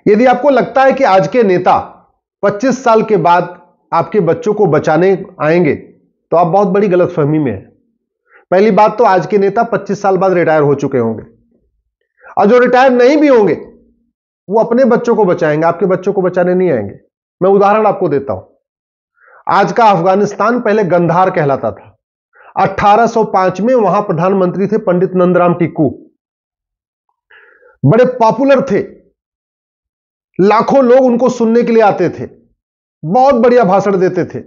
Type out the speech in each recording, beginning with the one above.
यदि आपको लगता है कि आज के नेता 25 साल के बाद आपके बच्चों को बचाने आएंगे तो आप बहुत बड़ी गलतफहमी में हैं। पहली बात तो आज के नेता 25 साल बाद रिटायर हो चुके होंगे, और जो रिटायर नहीं भी होंगे वो अपने बच्चों को बचाएंगे, आपके बच्चों को बचाने नहीं आएंगे। मैं उदाहरण आपको देता हूं। आज का अफगानिस्तान पहले गंधार कहलाता था। 1805 में वहां प्रधानमंत्री थे पंडित नंदराम टिक्कू। बड़े पॉपुलर थे, लाखों लोग उनको सुनने के लिए आते थे, बहुत बढ़िया भाषण देते थे।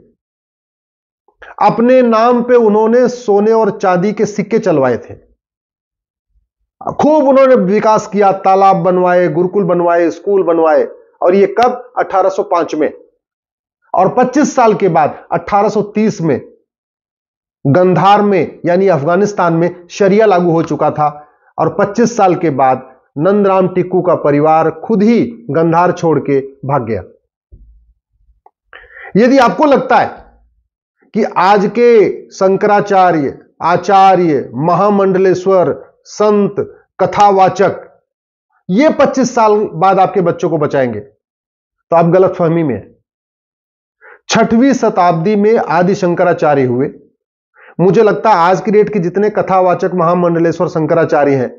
अपने नाम पे उन्होंने सोने और चांदी के सिक्के चलवाए थे। खूब उन्होंने विकास किया, तालाब बनवाए, गुरुकुल बनवाए, स्कूल बनवाए। और ये कब? 1805 में। और 25 साल के बाद 1830 में गंधार में यानी अफगानिस्तान में शरिया लागू हो चुका था। और 25 साल के बाद नंदराम टिक्कू का परिवार खुद ही गंधार छोड़ के भाग गया। यदि आपको लगता है कि आज के शंकराचार्य, आचार्य, महामंडलेश्वर, संत, कथावाचक ये 25 साल बाद आपके बच्चों को बचाएंगे तो आप गलतफहमी में हैं। 6वीं शताब्दी में आदि शंकराचार्य हुए। मुझे लगता है आज की डेट के जितने कथावाचक, महामंडलेश्वर, शंकराचार्य हैं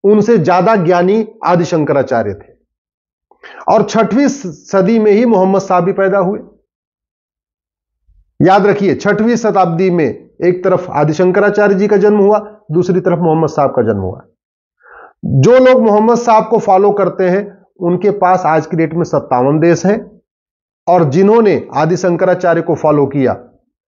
उनसे ज्यादा ज्ञानी आदि शंकराचार्य थे। और 6वीं सदी में ही मोहम्मद साहब भी पैदा हुए। याद रखिए, 6वीं शताब्दी में एक तरफ आदि शंकराचार्य जी का जन्म हुआ, दूसरी तरफ मोहम्मद साहब का जन्म हुआ। जो लोग मोहम्मद साहब को फॉलो करते हैं उनके पास आज की डेट में 57 देश हैं, और जिन्होंने आदि शंकराचार्य को फॉलो किया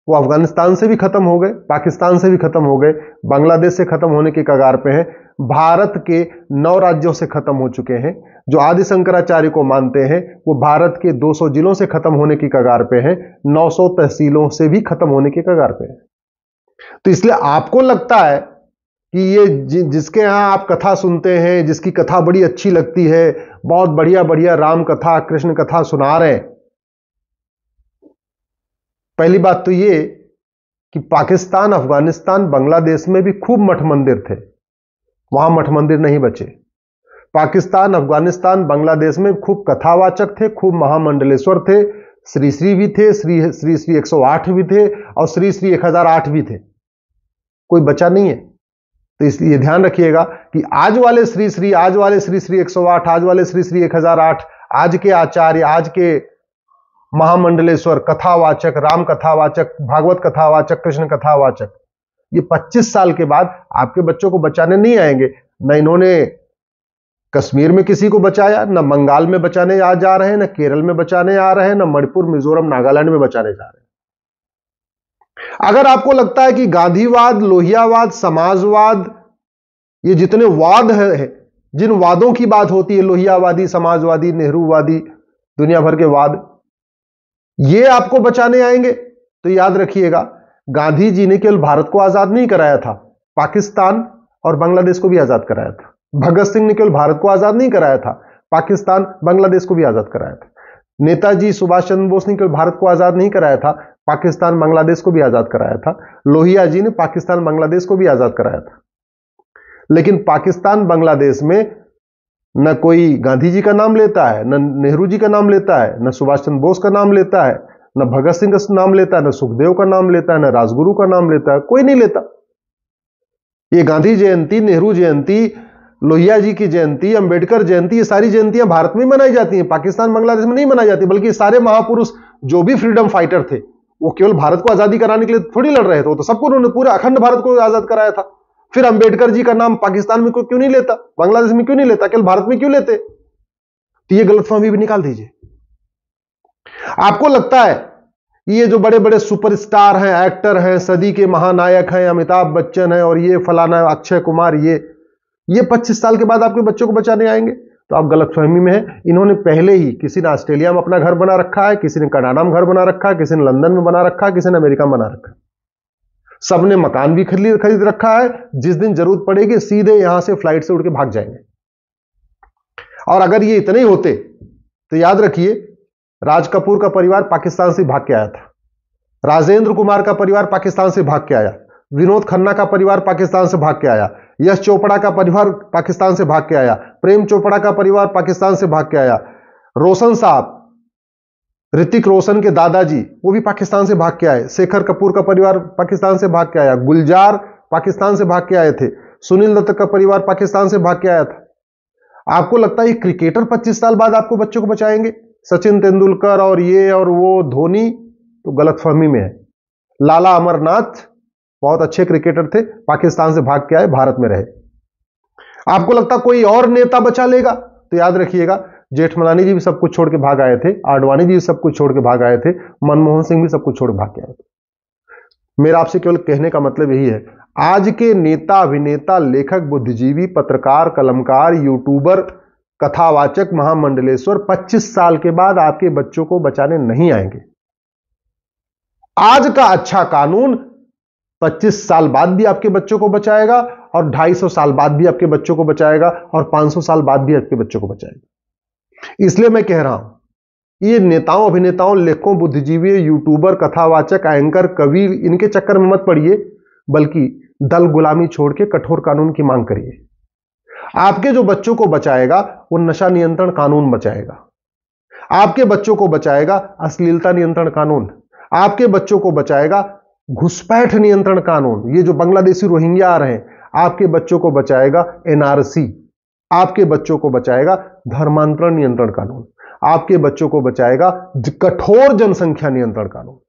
वो अफगानिस्तान से भी खत्म हो गए, पाकिस्तान से भी खत्म हो गए, बांग्लादेश से खत्म होने के कगार पे हैं, भारत के 9 राज्यों से खत्म हो चुके हैं। जो आदि शंकराचार्य को मानते हैं वो भारत के 200 जिलों से खत्म होने की कगार पे हैं, 900 तहसीलों से भी खत्म होने की कगार पे हैं। तो इसलिए आपको लगता है कि ये जिसके यहां आप कथा सुनते हैं, जिसकी कथा बड़ी अच्छी लगती है, बहुत बढ़िया बढ़िया राम कथा, कृष्ण कथा सुना रहे हैं। पहली बात तो ये कि पाकिस्तान, अफगानिस्तान, बांग्लादेश में भी खूब मठ मंदिर थे, वहां मठ मंदिर नहीं बचे। पाकिस्तान, अफगानिस्तान, बांग्लादेश में खूब कथावाचक थे, खूब महामंडलेश्वर थे, श्री श्री भी थे, श्री श्री श्री 108 भी थे, और श्री श्री 1008 भी थे। कोई बचा नहीं है। तो इसलिए ध्यान रखिएगा कि आज वाले श्री श्री, आज वाले श्री श्री 108, आज वाले श्री श्री 1008, आज के आचार्य, आज के महामंडलेश्वर, कथावाचक, राम कथावाचक, भागवत कथावाचक, कृष्ण कथावाचक, ये 25 साल के बाद आपके बच्चों को बचाने नहीं आएंगे। न इन्होंने कश्मीर में किसी को बचाया, न बंगाल में बचाने आ जा रहे हैं, न केरल में बचाने आ रहे हैं, न मणिपुर, मिजोरम, नागालैंड में बचाने जा रहे हैं। अगर आपको लगता है कि गांधीवाद, लोहियावाद, समाजवाद, ये जितने वाद है, जिन वादों की बात होती है, लोहियावादी, समाजवादी, नेहरूवादी, दुनिया भर के वाद, ये आपको बचाने आएंगे तो याद रखिएगा, गांधी जी ने केवल भारत को आजाद नहीं कराया था, पाकिस्तान और बांग्लादेश को भी आजाद कराया था। भगत सिंह ने केवल भारत को आजाद नहीं कराया था, पाकिस्तान, बांग्लादेश को भी आजाद कराया था। नेताजी सुभाष चंद्र बोस ने केवल भारत को आजाद नहीं कराया था, पाकिस्तान, बांग्लादेश को भी आजाद कराया था। लोहिया जी ने पाकिस्तान, बांग्लादेश को भी आजाद कराया था। लेकिन पाकिस्तान, बांग्लादेश में न कोई गांधी जी का नाम लेता है, न नेहरू जी का नाम लेता है, न सुभाष चंद्र बोस का नाम लेता है, न भगत सिंह का नाम लेता है, न सुखदेव का नाम लेता है, न राजगुरु का नाम लेता है, कोई नहीं लेता। ये गांधी जयंती, नेहरू जयंती, लोहिया जी की जयंती, अंबेडकर जयंती, ये सारी जयंतियां भारत में मनाई जाती हैं, पाकिस्तान, बांग्लादेश में नहीं मनाई जाती। बल्कि सारे महापुरुष जो भी फ्रीडम फाइटर थे वो केवल भारत को आजादी कराने के लिए थोड़ी लड़ रहे थे, वो तो सबको उन्होंने पूरे अखंड भारत को आजाद कराया था। फिर अंबेडकर जी का नाम पाकिस्तान में क्यों नहीं लेता, बांग्लादेश में क्यों नहीं लेता, केवल भारत में क्यों लेते? तो ये गलतफहमी भी निकाल दीजिए। आपको लगता है ये जो बड़े बड़े सुपरस्टार हैं, एक्टर हैं, सदी के महानायक हैं, अमिताभ बच्चन है और ये फलाना अक्षय कुमार, ये 25 साल के बाद आपके बच्चों को बचाने आएंगे? तो आप गलतफहमी में हैं। इन्होंने पहले ही, किसी ने ऑस्ट्रेलिया में अपना घर बना रखा है, किसी ने कनाडा में घर बना रखा है, किसी ने लंदन में बना रखा है, किसी ने अमेरिका में बना रखा है। सबने मकान भी खरीद रखा है। जिस दिन जरूरत पड़ेगी सीधे यहां से फ्लाइट से उड़ के भाग जाएंगे। और अगर ये इतने ही होते तो याद रखिए, राज कपूर का परिवार पाकिस्तान से भाग के आया था, राजेंद्र कुमार का परिवार पाकिस्तान से भाग के आया, विनोद खन्ना का परिवार पाकिस्तान से भाग के आया, यश चोपड़ा का परिवार पाकिस्तान से भाग के आया, प्रेम चोपड़ा का परिवार पाकिस्तान से भाग के आया, रोशन साहब, ऋतिक रोशन के दादाजी वो भी पाकिस्तान से भाग के आए, शेखर कपूर का परिवार पाकिस्तान से भाग के आया, गुलजार पाकिस्तान से भाग के आए थे, सुनील दत्त का परिवार पाकिस्तान से भाग के आया था। आपको लगता है क्रिकेटर 25 साल बाद आपको बच्चों को बचाएंगे? सचिन तेंदुलकर और ये और वो धोनी तो गलतफहमी में है। लाला अमरनाथ बहुत अच्छे क्रिकेटर थे, पाकिस्तान से भाग के आए, भारत में रहे। आपको लगता कोई और नेता बचा लेगा? तो याद रखिएगा, जेठमलानी जी भी सब कुछ छोड़ के भाग आए थे, आडवाणी जी भी सब कुछ छोड़ के भाग आए थे, मनमोहन सिंह भी सब कुछ छोड़ के भाग के आए थे। मेरा आपसे केवल कहने का मतलब यही है, आज के नेता, अभिनेता, लेखक, बुद्धिजीवी, पत्रकार, कलमकार, यूट्यूबर, कथावाचक, महामंडलेश्वर 25 साल के बाद आपके बच्चों को बचाने नहीं आएंगे। आज का अच्छा कानून 25 साल बाद भी आपके बच्चों को बचाएगा, और 250 साल बाद भी आपके बच्चों को बचाएगा, और 500 साल बाद भी आपके बच्चों को बचाएगा। इसलिए मैं कह रहा हूं, ये नेताओं, अभिनेताओं, लेखकों, बुद्धिजीवी, यूट्यूबर, कथावाचक, एंकर, कवि, इनके चक्कर में मत पड़िए, बल्कि दल गुलामी छोड़ के कठोर कानून की मांग करिए। आपके जो बच्चों को बचाएगा वो नशा नियंत्रण कानून बचाएगा, आपके बच्चों को बचाएगा अश्लीलता नियंत्रण कानून, आपके बच्चों को बचाएगा घुसपैठ नियंत्रण कानून, ये जो बांग्लादेशी रोहिंग्या आ रहे हैं, आपके बच्चों को बचाएगा एनआरसी, आपके बच्चों को बचाएगा धर्मांतरण नियंत्रण कानून, आपके बच्चों को बचाएगा कठोर जनसंख्या नियंत्रण कानून,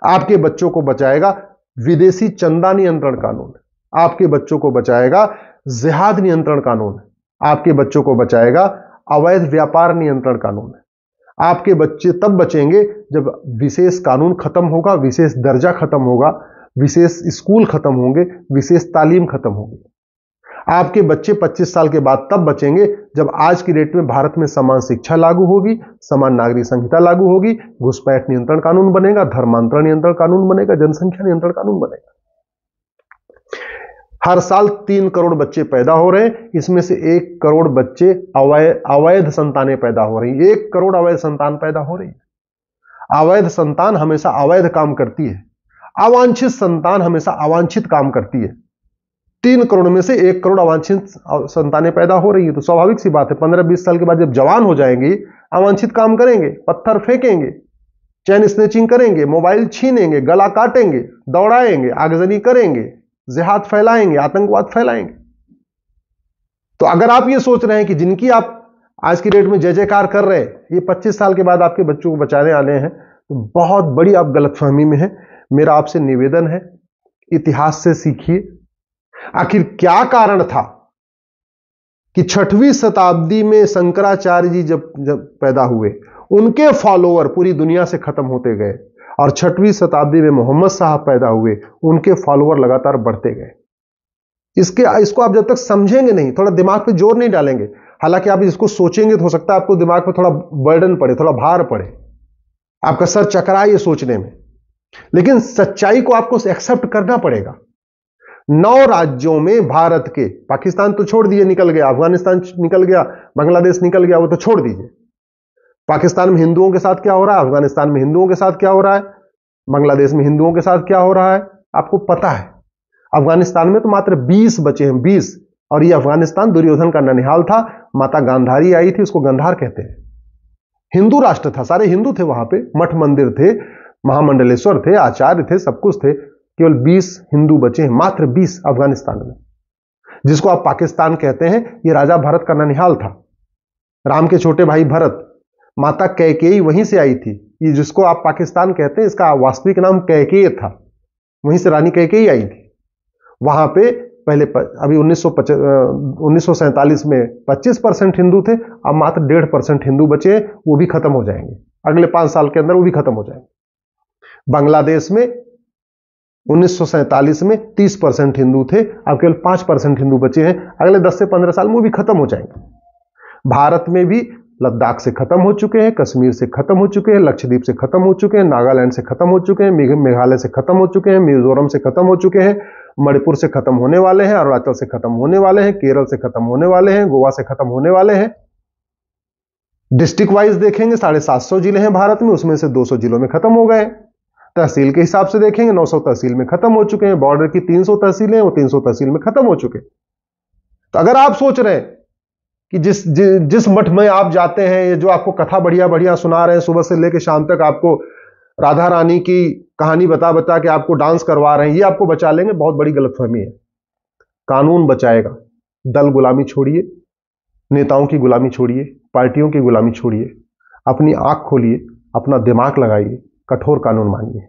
आपके बच्चों को बचाएगा विदेशी चंदा नियंत्रण कानून, आपके बच्चों को बचाएगा जिहाद नियंत्रण कानून, आपके बच्चों को बचाएगा अवैध व्यापार नियंत्रण कानून। आपके बच्चे तब बचेंगे जब विशेष कानून खत्म होगा, विशेष दर्जा खत्म होगा, विशेष स्कूल खत्म होंगे, विशेष तालीम खत्म होगी। आपके बच्चे 25 साल के बाद तब बचेंगे जब आज की डेट में भारत में समान शिक्षा लागू होगी, समान नागरिक संहिता लागू होगी, घुसपैठ नियंत्रण कानून बनेगा, धर्मांतरण नियंत्रण कानून बनेगा, जनसंख्या नियंत्रण कानून बनेगा। हर साल 3 करोड़ बच्चे पैदा हो रहे हैं, इसमें से 1 करोड़ बच्चे अवैध संतानें पैदा हो रही हैं। 1 करोड़ अवैध संतान पैदा हो रही है। अवैध संतान हमेशा अवैध काम करती है, अवांछित संतान हमेशा अवांछित काम करती है। 3 करोड़ में से 1 करोड़ अवांछित संतानें पैदा हो रही है, तो स्वाभाविक सी बात है 15-20 साल के बाद जब जवान हो जाएंगे, अवांछित काम करेंगे, पत्थर फेंकेंगे, चैन स्नेचिंग करेंगे, मोबाइल छीनेंगे, गला काटेंगे, दौड़ाएंगे, आगजनी करेंगे, जिहाद फैलाएंगे, आतंकवाद फैलाएंगे। तो अगर आप ये सोच रहे हैं कि जिनकी आप आज की डेट में जय जयकार कर रहे हैं, ये 25 साल के बाद आपके बच्चों को बचाने आने हैं, तो बहुत बड़ी आप गलतफहमी में हैं। मेरा आपसे निवेदन है, इतिहास से सीखिए। आखिर क्या कारण था कि 6वीं शताब्दी में शंकराचार्य जी जब पैदा हुए, उनके फॉलोअर पूरी दुनिया से खत्म होते गए, और 6वीं शताब्दी में मोहम्मद साहब पैदा हुए, उनके फॉलोअर लगातार बढ़ते गए। इसको आप जब तक समझेंगे नहीं, थोड़ा दिमाग पे जोर नहीं डालेंगे, हालांकि आप इसको सोचेंगे तो हो सकता है आपको दिमाग पे थोड़ा बर्डन पड़े, थोड़ा भार पड़े, आपका सर चकराए ये सोचने में, लेकिन सच्चाई को आपको एक्सेप्ट करना पड़ेगा। 9 राज्यों में भारत के, पाकिस्तान तो छोड़ दिए, निकल गया, अफगानिस्तान निकल गया, बांग्लादेश निकल गया, वो तो छोड़ दीजिए। पाकिस्तान में हिंदुओं के साथ क्या हो रहा है, अफगानिस्तान में हिंदुओं के साथ क्या हो रहा है, बांग्लादेश में हिंदुओं के साथ क्या हो रहा है, आपको पता है। अफगानिस्तान में तो मात्र 20 बचे हैं, 20, और ये अफगानिस्तान दुर्योधन का ननिहाल था। माता गांधारी आई थी, उसको गंधार कहते हैं। हिंदू राष्ट्र था, सारे हिंदू थे वहां पे, मठ मंदिर थे, महामंडलेश्वर थे, आचार्य थे, सब कुछ थे। केवल 20 हिंदू बचे हैं, मात्र 20 अफगानिस्तान में, जिसको आप पाकिस्तान कहते हैं। ये राजा भरत का ननिहाल था, राम के छोटे भाई भरत, माता कैकेयी वहीं से आई थी। ये जिसको आप पाकिस्तान कहते हैं, इसका वास्तविक नाम कैकेय था, वहीं से रानी कैकेयी आई थी। वहां पे पहले अभी 1947 में 25% हिंदू थे, अब मात्र 1.5% हिंदू बचे हैं, वो भी खत्म हो जाएंगे अगले 5 साल के अंदर, वो भी खत्म हो जाएंगे। बांग्लादेश में 1947 में 30% हिंदू थे, अब केवल 5% हिंदू बचे हैं, अगले 10 से 15 साल में वो भी खत्म हो जाएंगे। भारत में भी लद्दाख से खत्म हो चुके हैं, कश्मीर से खत्म हो चुके हैं, लक्षद्वीप से खत्म हो चुके हैं, नागालैंड से खत्म हो चुके हैं, मेघालय से खत्म हो चुके हैं, मिजोरम से खत्म हो चुके हैं, मणिपुर से खत्म होने वाले हैं, अरुणाचल से खत्म होने वाले हैं, केरल से खत्म होने वाले हैं, गोवा से खत्म होने वाले हैं। डिस्ट्रिक्ट वाइज देखेंगे 750 जिले हैं भारत में, उसमें से 200 जिलों में खत्म हो गए। तहसील के हिसाब से देखेंगे 900 तहसील में खत्म हो चुके हैं। बॉर्डर की 300 तहसीलें, वो 300 तहसील में खत्म हो चुके हैं। तो अगर आप सोच रहे हैं कि जिस मठ में आप जाते हैं, ये जो आपको कथा बढ़िया बढ़िया सुना रहे हैं, सुबह से लेकर शाम तक आपको राधा रानी की कहानी बता बता के आपको डांस करवा रहे हैं, ये आपको बचा लेंगे, बहुत बड़ी गलतफहमी है। कानून बचाएगा। दल गुलामी छोड़िए, नेताओं की गुलामी छोड़िए, पार्टियों की गुलामी छोड़िए, अपनी आंख खोलिए, अपना दिमाग लगाइए, कठोर कानून मानिए।